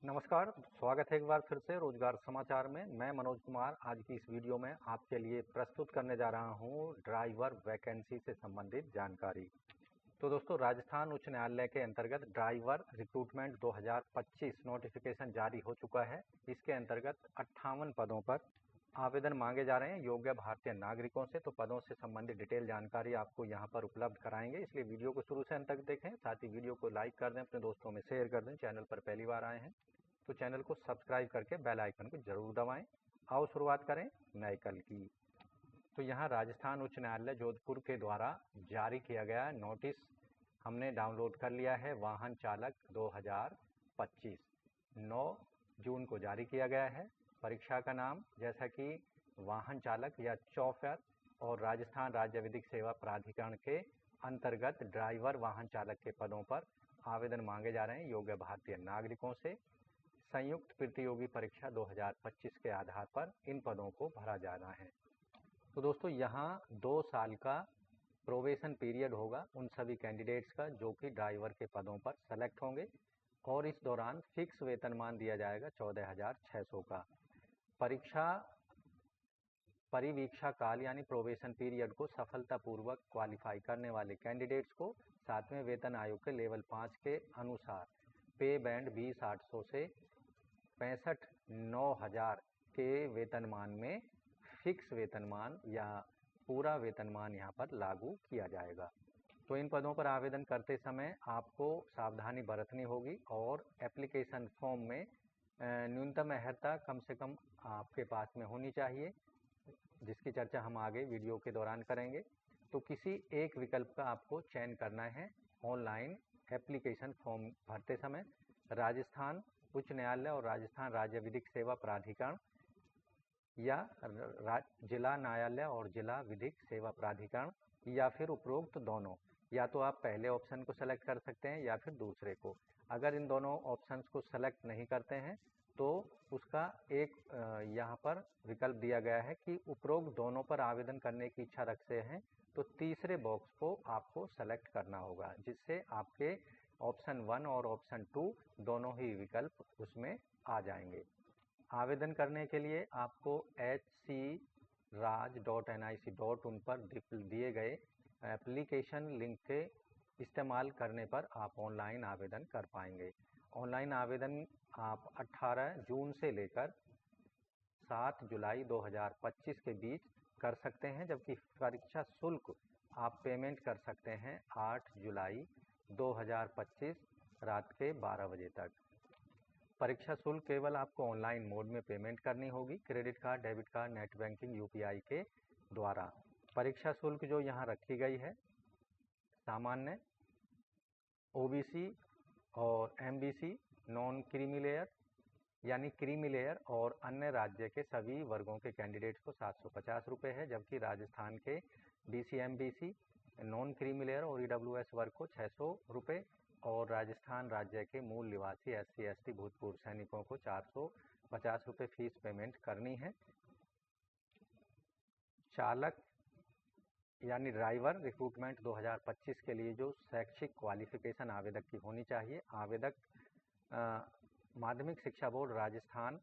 नमस्कार, स्वागत है एक बार फिर से रोजगार समाचार में। मैं मनोज कुमार आज की इस वीडियो में आपके लिए प्रस्तुत करने जा रहा हूं ड्राइवर वैकेंसी से संबंधित जानकारी। तो दोस्तों, राजस्थान उच्च न्यायालय के अंतर्गत ड्राइवर रिक्रूटमेंट 2025 नोटिफिकेशन जारी हो चुका है। इसके अंतर्गत 58 पदों पर आवेदन मांगे जा रहे हैं योग्य भारतीय नागरिकों से। तो पदों से संबंधित डिटेल जानकारी आपको यहाँ पर उपलब्ध कराएंगे, इसलिए वीडियो को शुरू से अंत तक देखें। साथ ही वीडियो को लाइक कर दें, अपने दोस्तों में शेयर कर दें। चैनल पर पहली बार आए हैं तो चैनल को सब्सक्राइब करके बेल आइकन को जरूर दबाएं। आओ शुरुआत करें नए कल की। तो यहाँ राजस्थान उच्च न्यायालय जोधपुर के द्वारा जारी किया गया नोटिस हमने डाउनलोड कर लिया है। वाहन चालक 2025 9 जून को जारी किया गया है। परीक्षा का नाम जैसा कि वाहन चालक या चौफर और राजस्थान राज्य विधिक सेवा प्राधिकरण के अंतर्गत ड्राइवर वाहन चालक के पदों पर आवेदन मांगे जा रहे हैं योग्य भारतीय नागरिकों से। संयुक्त प्रतियोगी परीक्षा 2025 के आधार पर इन पदों को भरा जाना है। तो दोस्तों, यहाँ 2 साल का प्रोबेशन पीरियड होगा उन सभी कैंडिडेट्स का जो कि ड्राइवर के पदों पर सेलेक्ट होंगे, और इस दौरान फिक्स वेतनमान दिया जाएगा 14,600 का। परिवीक्षा काल यानी प्रोबेशन पीरियड को सफलतापूर्वक क्वालिफाई करने वाले कैंडिडेट्स को 7वें वेतन आयोग के लेवल 5 के अनुसार पे बैंड 20,800 से 65,9,000 के वेतनमान में फिक्स वेतनमान या पूरा वेतनमान यहाँ पर लागू किया जाएगा। तो इन पदों पर आवेदन करते समय आपको सावधानी बरतनी होगी और एप्लीकेशन फॉर्म में न्यूनतम अर्हता कम से कम आपके पास में होनी चाहिए, जिसकी चर्चा हम आगे वीडियो के दौरान करेंगे। तो किसी एक विकल्प का आपको चयन करना है। ऑनलाइन एप्लीकेशन फॉर्म भरते समय राजस्थान उच्च न्यायालय और राजस्थान राज्य विधिक सेवा प्राधिकरण या जिला न्यायालय और जिला विधिक सेवा प्राधिकरण या फिर उपरोक्त दोनों, या तो आप पहले ऑप्शन को सेलेक्ट कर सकते हैं या फिर दूसरे को। अगर इन दोनों ऑप्शंस को सेलेक्ट नहीं करते हैं तो उसका एक यहाँ पर विकल्प दिया गया है कि उपरोक्त दोनों पर आवेदन करने की इच्छा रखते हैं, तो तीसरे बॉक्स को आपको सेलेक्ट करना होगा, जिससे आपके ऑप्शन 1 और ऑप्शन 2 दोनों ही विकल्प उसमें आ जाएंगे। आवेदन करने के लिए आपको hcraj.nic.in पर दिए गए एप्लीकेशन लिंक के इस्तेमाल करने पर आप ऑनलाइन आवेदन कर पाएंगे। ऑनलाइन आवेदन आप 18 जून से लेकर 7 जुलाई 2025 के बीच कर सकते हैं, जबकि परीक्षा शुल्क आप पेमेंट कर सकते हैं 8 जुलाई 2025 रात के 12 बजे तक। परीक्षा शुल्क केवल आपको ऑनलाइन मोड में पेमेंट करनी होगी, credit card, debit card, net banking, UPI के द्वारा। परीक्षा शुल्क जो यहाँ रखी गई है, सामान्य, ओबीसी और एमबीसी, नॉन क्रीमी लेयर यानी क्रीमी लेयर और अन्य राज्य के सभी वर्गों के कैंडिडेट्स को 750 रुपये है, जबकि राजस्थान के BC MBC, non creamy layer और ईडब्ल्यूएस वर्ग को 600 रुपये और राजस्थान राज्य के मूल निवासी एससी एसटी भूतपूर्व सैनिकों को 450 रुपये फीस पेमेंट करनी है। चालक यानी ड्राइवर रिक्रूटमेंट 2025 के लिए जो शैक्षिक क्वालिफिकेशन आवेदक की होनी चाहिए, आवेदक माध्यमिक शिक्षा बोर्ड राजस्थान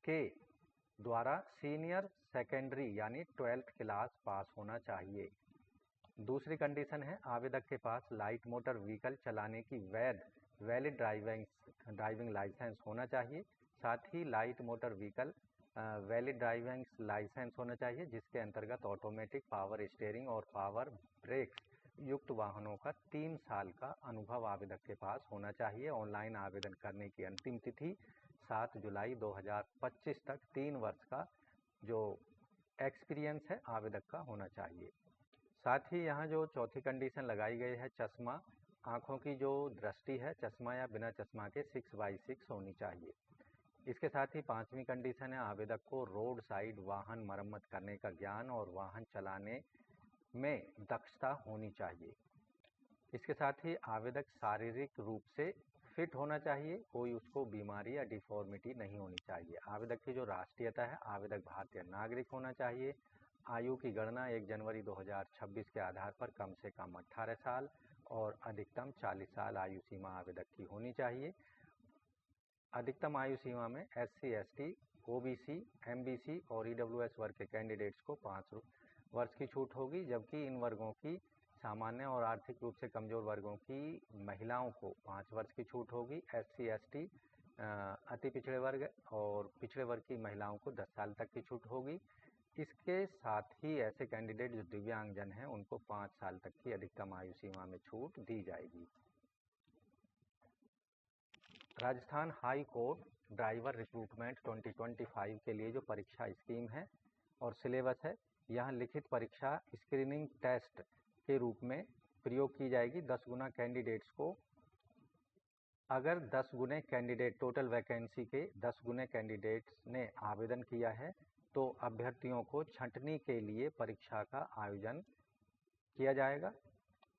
के द्वारा सीनियर सेकेंडरी यानी 12th क्लास पास होना चाहिए। दूसरी कंडीशन है आवेदक के पास लाइट मोटर व्हीकल चलाने की वैलिड ड्राइविंग लाइसेंस होना चाहिए। साथ ही light motor vehicle valid driving licence होना चाहिए जिसके अंतर्गत ऑटोमेटिक पावर स्टीयरिंग और पावर ब्रेक्स युक्त वाहनों का 3 साल का अनुभव आवेदक के पास होना चाहिए। ऑनलाइन आवेदन करने की अंतिम तिथि 7 जुलाई 2025 तक 3 वर्ष का जो एक्सपीरियंस है आवेदक का होना चाहिए। साथ ही यहाँ जो चौथी कंडीशन लगाई गई है, चश्मा, आँखों की जो दृष्टि है चश्मा या बिना चश्मा के 6/6 होनी चाहिए। इसके साथ ही 5वीं कंडीशन है आवेदक को रोड साइड वाहन मरम्मत करने का ज्ञान और वाहन चलाने में दक्षता होनी चाहिए। इसके साथ ही आवेदक शारीरिक रूप से फिट होना चाहिए, कोई उसको बीमारी या डिफॉर्मिटी नहीं होनी चाहिए। आवेदक की जो राष्ट्रीयता है, आवेदक भारतीय नागरिक होना चाहिए। आयु की गणना 1 जनवरी 2026 के आधार पर कम से कम 18 साल और अधिकतम 40 साल आयु सीमा आवेदक की होनी चाहिए। अधिकतम आयु सीमा में SC, ST, OBC, MBC और EWS वर्ग के कैंडिडेट्स को 5 वर्ष की छूट होगी, जबकि इन वर्गों की सामान्य और आर्थिक रूप से कमजोर वर्गों की महिलाओं को 5 वर्ष की छूट होगी। SC, ST, अति पिछड़े वर्ग और पिछड़े वर्ग की महिलाओं को 10 साल तक की छूट होगी। इसके साथ ही ऐसे कैंडिडेट जो दिव्यांगजन हैं उनको 5 साल तक की अधिकतम आयु सीमा में छूट दी जाएगी। Rajasthan high court driver recruitment 2025 के लिए जो परीक्षा स्कीम है और सिलेबस है, यहाँ लिखित परीक्षा स्क्रीनिंग टेस्ट के रूप में प्रयोग की जाएगी। 10 गुना कैंडिडेट्स को, अगर 10 गुने कैंडिडेट टोटल वैकेंसी के 10 गुने कैंडिडेट्स ने आवेदन किया है तो अभ्यर्थियों को छंटनी के लिए परीक्षा का आयोजन किया जाएगा।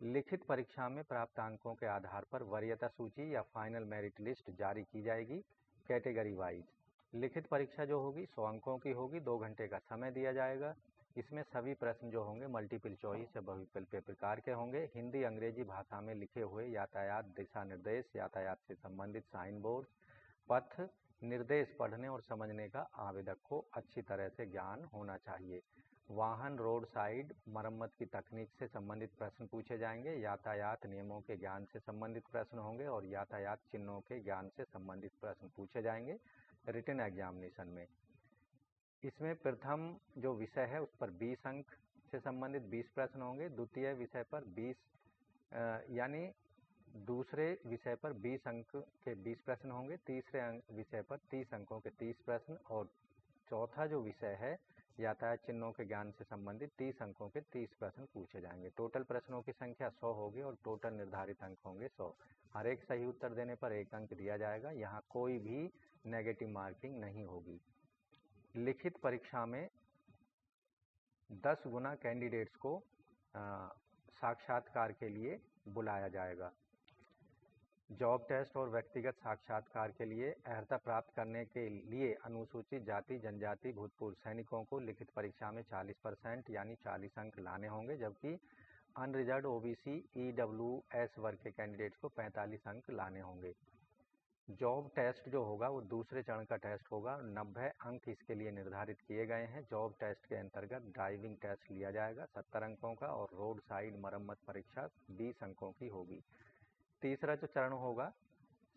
लिखित परीक्षा में प्राप्त अंकों के आधार पर वरीयता सूची या फाइनल मेरिट लिस्ट जारी की जाएगी कैटेगरी वाइज। लिखित परीक्षा जो होगी 100 अंकों की होगी, 2 घंटे का समय दिया जाएगा। इसमें सभी प्रश्न जो होंगे मल्टीपल चॉइस या बहुविकल्पीय प्रकार के होंगे। हिंदी अंग्रेजी भाषा में लिखे हुए यातायात दिशा निर्देश, यातायात से संबंधित साइन बोर्ड, पथ निर्देश पढ़ने और समझने का आवेदक को अच्छी तरह से ज्ञान होना चाहिए। वाहन रोड साइड मरम्मत की तकनीक से संबंधित प्रश्न पूछे जाएंगे। यातायात नियमों के ज्ञान से संबंधित प्रश्न होंगे और यातायात चिन्हों के ज्ञान से संबंधित प्रश्न पूछे जाएंगे रिटन एग्जामिनेशन में। इसमें प्रथम जो विषय है उस पर 20 अंक से संबंधित 20 प्रश्न होंगे। द्वितीय विषय पर 20 यानी दूसरे विषय पर 20 अंक के 20 प्रश्न होंगे। तीसरे विषय पर 30 अंकों के 30 प्रश्न और चौथा जो विषय है यातायात चिन्हों के ज्ञान से संबंधित 30 अंकों के 30 प्रश्न पूछे जाएंगे। टोटल प्रश्नों की संख्या 100 होगी और टोटल निर्धारित अंक होंगे 100। हर एक सही उत्तर देने पर 1 अंक दिया जाएगा। यहाँ कोई भी नेगेटिव मार्किंग नहीं होगी। लिखित परीक्षा में 10 गुना कैंडिडेट्स को साक्षात्कार के लिए बुलाया जाएगा। जॉब टेस्ट और व्यक्तिगत साक्षात्कार के लिए अर्हता प्राप्त करने के लिए अनुसूचित जाति जनजाति भूतपूर्व सैनिकों को लिखित परीक्षा में 40% यानी 40 अंक लाने होंगे, जबकि अनरिजर्व्ड OBC EWS वर्ग के कैंडिडेट्स को 45 अंक लाने होंगे। जॉब टेस्ट जो होगा वो दूसरे चरण का टेस्ट होगा। 90 अंक इसके लिए निर्धारित किए गए हैं। जॉब टेस्ट के अंतर्गत ड्राइविंग टेस्ट लिया जाएगा 70 अंकों का और रोड साइड मरम्मत परीक्षा 20 अंकों की होगी। तीसरा जो चरण होगा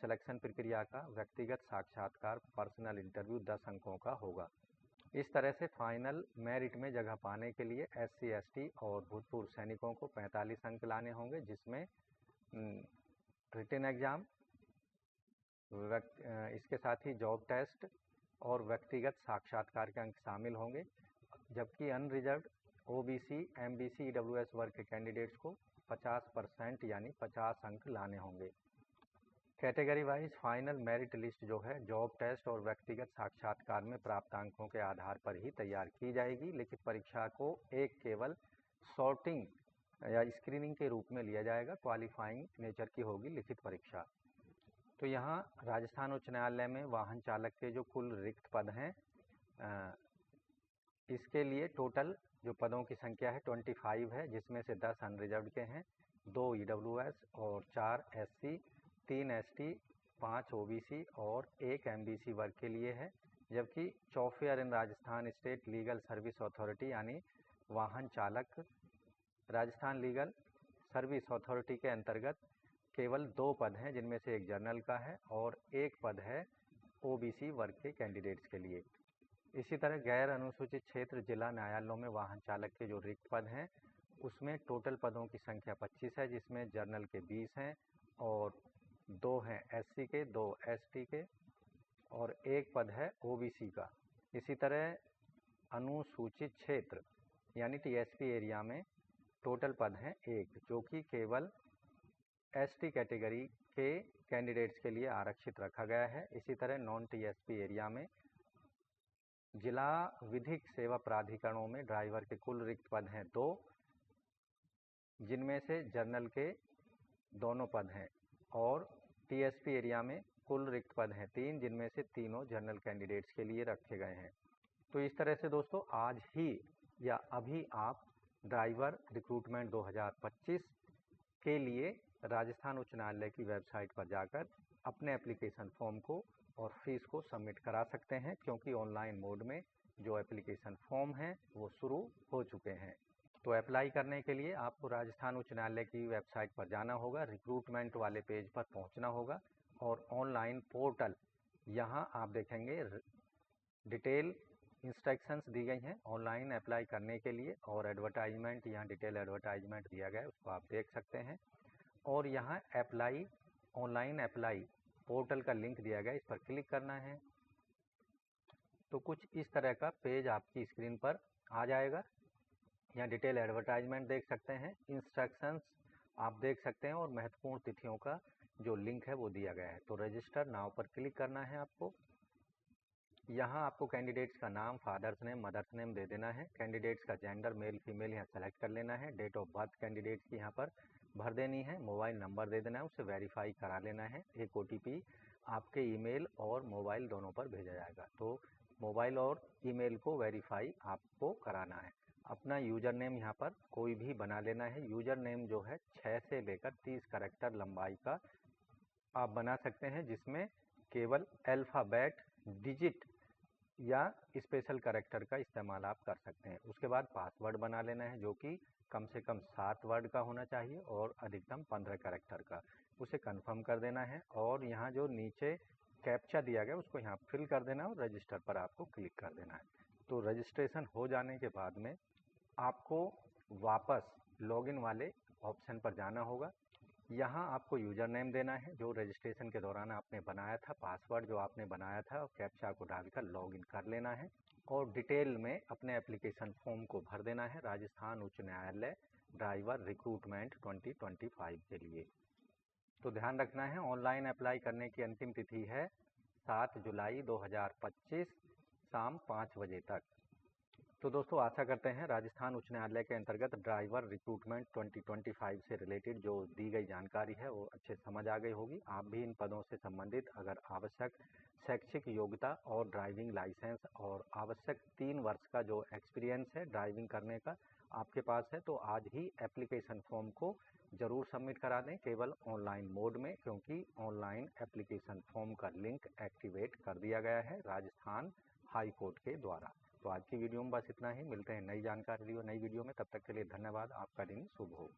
सिलेक्शन प्रक्रिया का, व्यक्तिगत साक्षात्कार पर्सनल इंटरव्यू 10 अंकों का होगा। इस तरह से फाइनल मेरिट में जगह पाने के लिए SC, ST और भूतपूर्व सैनिकों को 45 अंक लाने होंगे, जिसमें रिटन एग्जाम, इसके साथ ही जॉब टेस्ट और व्यक्तिगत साक्षात्कार के अंक शामिल होंगे, जबकि अनरिजर्व्ड OBC, MBC, EWS वर्ग के कैंडिडेट्स को 50% यानी 50 अंक लाने होंगे। Category wise final merit list जो है जॉब टेस्ट और व्यक्तिगत साक्षात्कार में प्राप्त अंकों के आधार पर ही तैयार की जाएगी। लिखित परीक्षा को एक केवल सॉर्टिंग या स्क्रीनिंग के रूप में लिया जाएगा। क्वालिफाइंग नेचर की होगी लिखित परीक्षा। तो यहाँ राजस्थान उच्च न्यायालय में वाहन चालक के जो कुल रिक्त पद हैं, इसके लिए टोटल जो पदों की संख्या है 25 है, जिसमें से 10 अनरिजर्व्ड के हैं, 2 EWS और 4 SC, 3 ST, 5 OBC और 1 MBC वर्ग के लिए है। जबकि chauffeur in Rajasthan state legal service authority यानी वाहन चालक राजस्थान लीगल सर्विस अथॉरिटी के अंतर्गत केवल 2 पद हैं, जिनमें से एक जनरल का है और 1 पद है OBC वर्ग के कैंडिडेट्स के लिए। इसी तरह गैर अनुसूचित क्षेत्र जिला न्यायालयों में वाहन चालक के जो रिक्त पद हैं उसमें टोटल पदों की संख्या 25 है, जिसमें जनरल के 20 हैं और 2 हैं SC के, 2 ST के और 1 पद है OBC का। इसी तरह अनुसूचित क्षेत्र यानी TSP एरिया में टोटल पद हैं 1, जो कि केवल ST कैटेगरी के कैंडिडेट्स के लिए आरक्षित रखा गया है। इसी तरह नॉन TSP एरिया में जिला विधिक सेवा प्राधिकरणों में ड्राइवर के कुल रिक्त पद हैं 2, जिनमें से जनरल के दोनों पद हैं और TSP एरिया में कुल रिक्त पद हैं 3, जिनमें से तीनों जनरल कैंडिडेट्स के लिए रखे गए हैं। तो इस तरह से दोस्तों आज ही या अभी आप ड्राइवर रिक्रूटमेंट 2025 के लिए राजस्थान उच्च न्यायालय की वेबसाइट पर जाकर अपने एप्लीकेशन फॉर्म को और फीस को सबमिट करा सकते हैं, क्योंकि ऑनलाइन मोड में जो एप्लीकेशन फॉर्म हैं वो शुरू हो चुके हैं। तो अप्लाई करने के लिए आपको राजस्थान उच्च न्यायालय की वेबसाइट पर जाना होगा, रिक्रूटमेंट वाले पेज पर पहुंचना होगा और ऑनलाइन पोर्टल, यहाँ आप देखेंगे डिटेल इंस्ट्रक्शंस दी गई हैं ऑनलाइन अप्लाई करने के लिए, और एडवर्टाइजमेंट, यहाँ डिटेल एडवर्टाइजमेंट दिया गया है, उसको आप देख सकते हैं। और यहाँ अप्लाई, ऑनलाइन अप्लाई पोर्टल का लिंक दिया गया है, इस पर क्लिक करना है। तो कुछ इस तरह का पेज आपकी स्क्रीन पर आ जाएगा। यहाँ डिटेल एडवर्टाइजमेंट देख सकते हैं, इंस्ट्रक्शंस आप देख सकते हैं, और महत्वपूर्ण तिथियों का जो लिंक है वो दिया गया है। तो रजिस्टर नाउ पर क्लिक करना है आपको। यहाँ आपको कैंडिडेट्स का नाम, फादर्स नेम, मदर्स नेम दे देना है। कैंडिडेट्स का जेंडर मेल फीमेल यहाँ सेलेक्ट कर लेना है। डेट ऑफ बर्थ कैंडिडेट्स की यहाँ पर भर देनी है। मोबाइल नंबर दे देना है, उसे वेरीफाई करा लेना है। एक OTP आपके ईमेल और मोबाइल दोनों पर भेजा जाएगा, तो मोबाइल और ईमेल को वेरीफाई आपको कराना है। अपना यूज़र नेम यहाँ पर कोई भी बना लेना है। यूज़र नेम जो है 6 से लेकर 30 कैरेक्टर लंबाई का आप बना सकते हैं, जिसमें केवल अल्फ़ाबेट, डिजिट या स्पेशल कैरेक्टर का इस्तेमाल आप कर सकते हैं। उसके बाद पासवर्ड बना लेना है, जो कि कम से कम 7 वर्ड का होना चाहिए और अधिकतम 15 कैरेक्टर का। उसे कंफर्म कर देना है, और यहाँ जो नीचे कैप्चा दिया गया उसको यहाँ फिल कर देना है और रजिस्टर पर आपको क्लिक कर देना है। तो रजिस्ट्रेशन हो जाने के बाद में आपको वापस लॉगिन वाले ऑप्शन पर जाना होगा। यहाँ आपको यूज़र नेम देना है जो रजिस्ट्रेशन के दौरान आपने बनाया था, पासवर्ड जो आपने बनाया था, और कैप्चा को डालकर लॉगिन कर लेना है, और डिटेल में अपने एप्लीकेशन फॉर्म को भर देना है राजस्थान उच्च न्यायालय ड्राइवर रिक्रूटमेंट 2025 के लिए। तो ध्यान रखना है, ऑनलाइन अप्लाई करने की अंतिम तिथि है 7 जुलाई 2025 शाम 5 बजे तक। तो दोस्तों, आशा करते हैं राजस्थान उच्च न्यायालय के अंतर्गत ड्राइवर रिक्रूटमेंट 2025 से रिलेटेड जो दी गई जानकारी है वो अच्छे समझ आ गई होगी। आप भी इन पदों से संबंधित अगर आवश्यक शैक्षिक योग्यता और ड्राइविंग लाइसेंस और आवश्यक 3 वर्ष का जो एक्सपीरियंस है ड्राइविंग करने का आपके पास है, तो आज ही एप्लीकेशन फॉर्म को ज़रूर सबमिट करा दें, केवल ऑनलाइन मोड में, क्योंकि ऑनलाइन एप्लीकेशन फॉर्म का लिंक एक्टिवेट कर दिया गया है राजस्थान हाई कोर्ट के द्वारा। तो आज की वीडियो में बस इतना ही। मिलते हैं नई जानकारी और नई वीडियो में, तब तक के लिए धन्यवाद। आपका दिन शुभ हो।